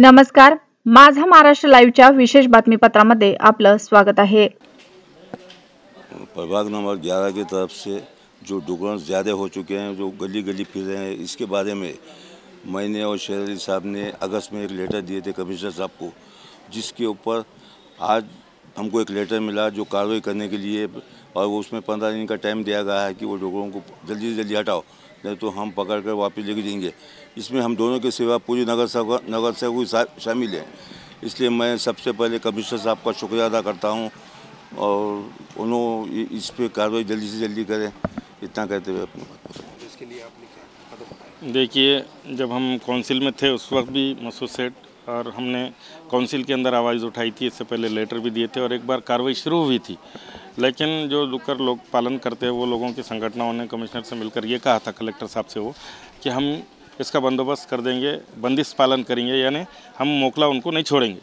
नमस्कार, माझा महाराष्ट्र लाईव्हच्या विशेष बातमीपत्रामध्ये आपलं स्वागत आहे। प्रभाग नंबर 11 की तरफ से जो डुकरान ज़्यादा हो चुके हैं, जो गली गली फिर रहे हैं, इसके बारे में मैंने और शेर अली साहब ने अगस्त में एक लेटर दिए थे कमिश्नर साहब को, जिसके ऊपर आज हमको एक लेटर मिला जो कार्रवाई करने के लिए, और वो उसमें 15 दिन का टाइम दिया गया है कि वो डुकरों को जल्दी से जल्दी हटाओ, नहीं तो हम पकड़ कर वापस लेके जाएंगे। इसमें हम दोनों के सिवा पूरी नगर सेवक शामिल हैं। इसलिए मैं सबसे पहले कमिश्नर साहब का शुक्रिया अदा करता हूँ और उन्होंने इस पर कार्रवाई जल्दी से जल्दी करें, इतना कहते हुए अपनी बात बताऊँ। इसके लिए आपने क्या कदम उठाए? देखिए, जब हम काउंसिल में थे उस वक्त भी मसूद सेठ और हमने काउंसिल के अंदर आवाज़ उठाई थी, इससे पहले लेटर भी दिए थे और एक बार कार्रवाई शुरू हुई थी। लेकिन जो डुक्कर लोग पालन करते हैं वो लोगों की संगठनों ने कमिश्नर से मिलकर ये कहा था, कलेक्टर साहब से, वो कि हम इसका बंदोबस्त कर देंगे, बंदिश पालन करेंगे, यानी हम मोकला उनको नहीं छोड़ेंगे।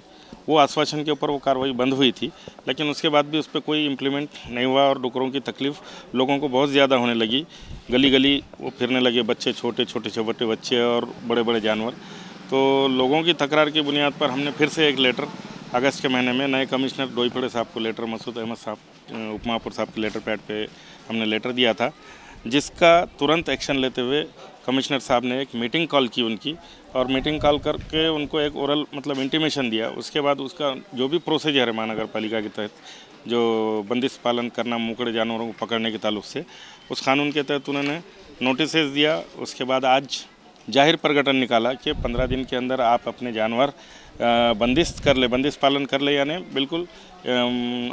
वो आश्वासन के ऊपर वो कार्रवाई बंद हुई थी, लेकिन उसके बाद भी उस पर कोई इम्प्लीमेंट नहीं हुआ और डुकरों की तकलीफ़ लोगों को बहुत ज़्यादा होने लगी। गली गली वो फिरने लगे, बच्चे, छोटे छोटे बच्चे और बड़े बड़े जानवर। तो लोगों की तकरार की बुनियाद पर हमने फिर से एक लेटर अगस्त के महीने में नए कमिश्नर डोईफड़े साहब को लेटर, मसूद अहमद साहब उपमहापौर साहब के लेटर पैड पे हमने लेटर दिया था, जिसका तुरंत एक्शन लेते हुए कमिश्नर साहब ने एक मीटिंग कॉल की उनकी, और मीटिंग कॉल करके उनको एक ओरल मतलब इंटीमेशन दिया। उसके बाद उसका जो भी प्रोसीजर है महानगर पालिका के तहत, जो बंदिश पालन करना मुकड़े जानवरों को पकड़ने के ताल्लुक से, उस कानून के तहत उन्होंने नोटिस दिया। उसके बाद आज जाहिर प्रकटन निकाला कि 15 दिन के अंदर आप अपने जानवर बंदिश कर ले, बंदिश पालन कर ले, यानी बिल्कुल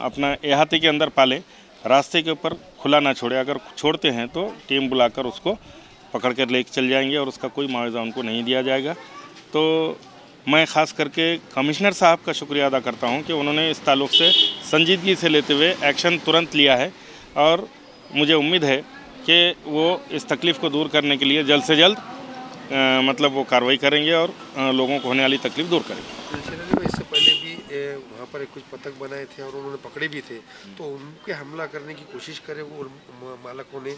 अपना अहाते के अंदर पाले, रास्ते के ऊपर खुला ना छोड़े। अगर छोड़ते हैं तो टीम बुलाकर उसको पकड़ कर लेके चल जाएंगे और उसका कोई मुआवजा उनको नहीं दिया जाएगा। तो मैं ख़ास करके कमिश्नर साहब का शुक्रिया अदा करता हूं कि उन्होंने इस ताल्लुक़ से संजीदगी से लेते हुए एक्शन तुरंत लिया है, और मुझे उम्मीद है कि वो इस तकलीफ़ को दूर करने के लिए जल्द से जल्द मतलब वो कार्रवाई करेंगे और लोगों को होने वाली तकलीफ दूर करेंगे। इससे पहले भी वहाँ पर कुछ पतंग बनाए थे और उन्होंने पकड़े भी थे, तो उनके हमला करने की कोशिश करे वो मालकों ने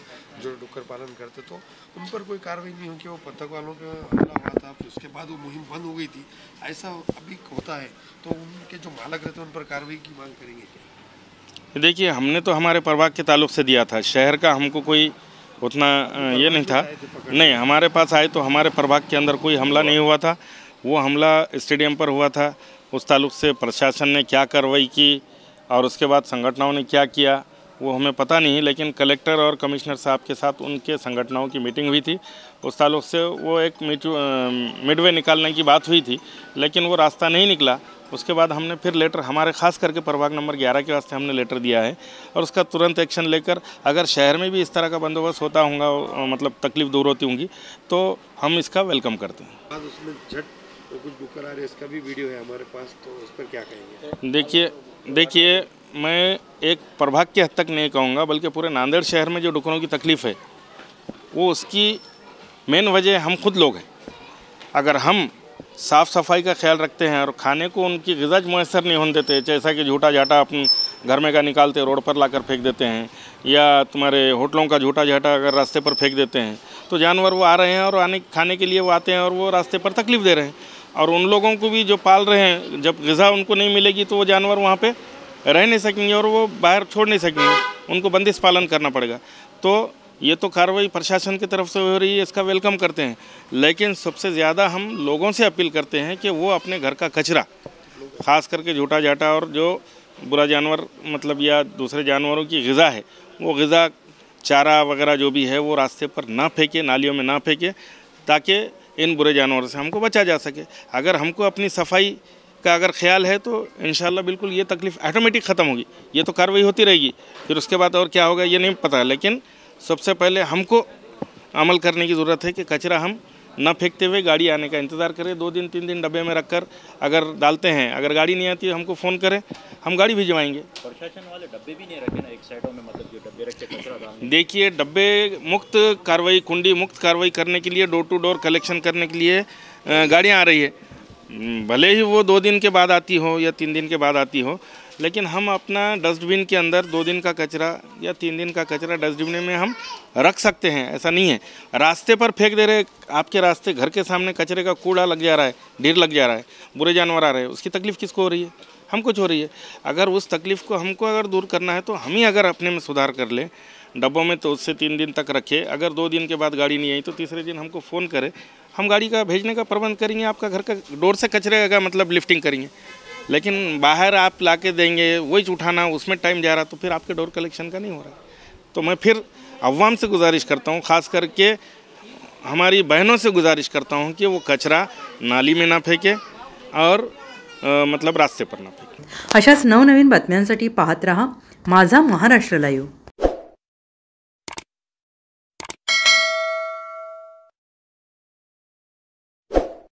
जो डुक्कर पालन करते, तो उन पर कोई कार्रवाई नहीं हुई कि वो पतंग वालों पे हमला हुआ था, फिर उसके बाद वो मुहिम बंद हो गई थी। ऐसा अभी होता है तो उनके जो मालक रहते हैं उन पर कार्रवाई की मांग करेंगे क्या? देखिए, हमने तो हमारे प्रभाग के ताल्लुक से दिया था, शहर का हमको कोई उतना ये नहीं था। नहीं, हमारे पास आए तो हमारे प्रभाग के अंदर कोई हमला नहीं हुआ था। वो हमला स्टेडियम पर हुआ था। उस ताल्लुक से प्रशासन ने क्या कार्रवाई की और उसके बाद संगठनों ने क्या किया वो हमें पता नहीं, लेकिन कलेक्टर और कमिश्नर साहब के साथ उनके संगठनों की मीटिंग हुई थी। उस ताल्लुक से वो एक मिडवे निकालने की बात हुई थी, लेकिन वो रास्ता नहीं निकला। उसके बाद हमने फिर लेटर, हमारे ख़ास करके प्रभाग नंबर 11 के वास्ते हमने लेटर दिया है, और उसका तुरंत एक्शन लेकर अगर शहर में भी इस तरह का बंदोबस्त होता होगा, मतलब तकलीफ़ दूर होती होंगी, तो हम इसका वेलकम करते हैं। आज उसमें झट कुछ डुक्कर आ रहे, इसका भी वीडियो है हमारे पास, तो उस पर क्या कहेंगे? देखिए, मैं एक प्रभाग के हद तक नहीं कहूँगा, बल्कि पूरे नांदेड़ शहर में जो डुकरों की तकलीफ़ है वो उसकी मेन वजह हम खुद लोग हैं। अगर हम साफ़ सफाई का ख्याल रखते हैं और खाने को उनकी ग़िज़ा मुयस्सर नहीं होने देते, जैसा कि झूठा झाटा अपन घर में का निकालते रोड पर लाकर फेंक देते हैं, या तुम्हारे होटलों का झूठा झाटा अगर रास्ते पर फेंक देते हैं, तो जानवर वो आ रहे हैं और खाने के लिए वो आते हैं और वो रास्ते पर तकलीफ़ दे रहे हैं। और उन लोगों को भी जो पाल रहे हैं, जब ग़िज़ा उनको नहीं मिलेगी तो वो जानवर वहाँ पे रह नहीं सकेंगे और वो बाहर छोड़ नहीं सकेंगे, उनको बंदिश पालन करना पड़ेगा। तो ये तो कार्रवाई प्रशासन की तरफ से हो रही है, इसका वेलकम करते हैं, लेकिन सबसे ज़्यादा हम लोगों से अपील करते हैं कि वो अपने घर का कचरा, ख़ास करके झूठा झाटा और जो बुरा जानवर मतलब या दूसरे जानवरों की ग़िज़ा है, वो ग़िज़ा चारा वगैरह जो भी है वो रास्ते पर ना फेंके, नालियों में ना फेंके, ताकि इन बुरे जानवरों से हमको बचा जा सके। अगर हमको अपनी सफाई का अगर ख्याल है तो इंशाल्लाह बिल्कुल ये तकलीफ़ ऑटोमेटिक ख़त्म होगी। ये तो कार्रवाई होती रहेगी, फिर उसके बाद और क्या होगा ये नहीं पता, लेकिन सबसे पहले हमको अमल करने की ज़रूरत है कि कचरा हम न फेंकते हुए गाड़ी आने का इंतज़ार करें। 2 दिन 3 दिन डब्बे में रखकर अगर डालते हैं, अगर गाड़ी नहीं आती है हमको फ़ोन करें, हम गाड़ी भिजवाएंगे। प्रशासन वाले डब्बे भी नहीं रखे ना एक साइडों में, मतलब जो डब्बे रखे कचरा डालने। देखिए, डब्बे मुक्त कार्रवाई, कुंडी मुक्त कार्रवाई करने के लिए, डोर टू डोर कलेक्शन करने के लिए गाड़ियाँ आ रही है। भले ही वो 2 दिन के बाद आती हो या 3 दिन के बाद आती हो, लेकिन हम अपना डस्टबिन के अंदर 2 दिन का कचरा या 3 दिन का कचरा डस्टबिन में हम रख सकते हैं, ऐसा नहीं है। रास्ते पर फेंक दे रहे, आपके रास्ते घर के सामने कचरे का कूड़ा लग जा रहा है, ढेर लग जा रहा है, बुरे जानवर आ रहे हैं, उसकी तकलीफ़ किसको हो रही है? हमको हो रही है। अगर उस तकलीफ़ को हमको अगर दूर करना है तो हम ही अगर अपने में सुधार कर लें, डब्बों में तो उससे 3 दिन तक रखे, अगर 2 दिन के बाद गाड़ी नहीं आई तो तीसरे दिन हमको फ़ोन करें, हम गाड़ी का भेजने का प्रबंध करेंगे, आपका घर का डोर से कचरे का मतलब लिफ्टिंग करेंगे। लेकिन बाहर आप ला के देंगे, वही उठाना, उसमें टाइम जा रहा, तो फिर आपके डोर कलेक्शन का नहीं हो रहा। तो मैं फिर अवाम से गुजारिश करता हूँ, ख़ास करके हमारी बहनों से गुजारिश करता हूँ कि वो कचरा नाली में ना फेंके और मतलब रास्ते पर ना फेंके। अशाच नवनवीन बातम्यांसाठी पाहत रहा माझा महाराष्ट्र लाईव्ह।